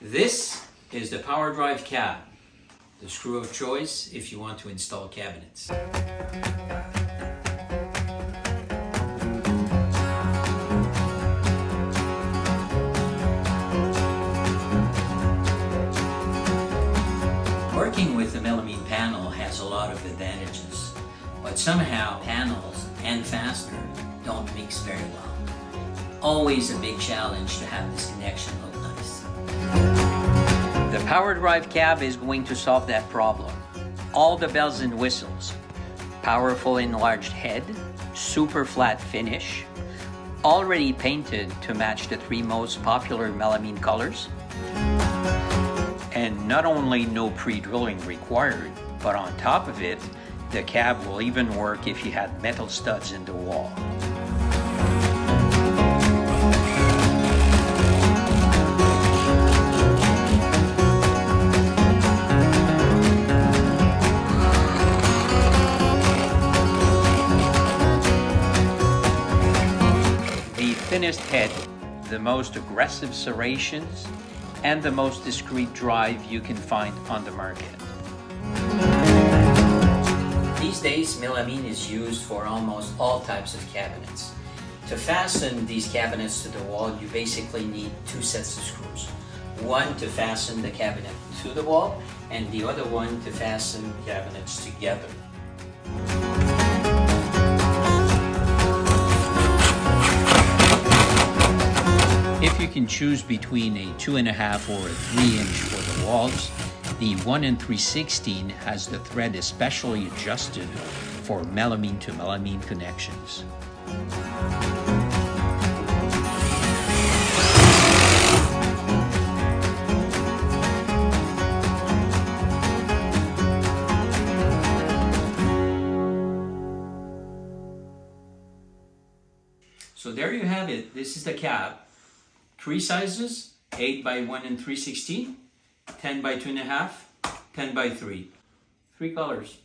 This is the power drive cab, the screw of choice if you want to install cabinets. Working with the melamine panel has a lot of advantages, but somehow panels and fastener don't mix very well. Always a big challenge to have this connection look nice. The power drive cab is going to solve that problem. All the bells and whistles. Powerful enlarged head, super flat finish, already painted to match the three most popular melamine colors. And not only no pre-drilling required, but on top of it, the cab will even work if you had metal studs in the wall. The thinnest head, the most aggressive serrations, and the most discreet drive you can find on the market. These days, melamine is used for almost all types of cabinets. To fasten these cabinets to the wall, you basically need two sets of screws. One to fasten the cabinet to the wall, and the other one to fasten cabinets together. If you can choose between a 2.5 or a 3-inch for the walls, the 1 3/16 has the thread especially adjusted for melamine to melamine connections. So there you have it. This is the cab. 3 sizes, 8 by 1 3/16, 10 by 2.5, 10 by 3. 3 colors.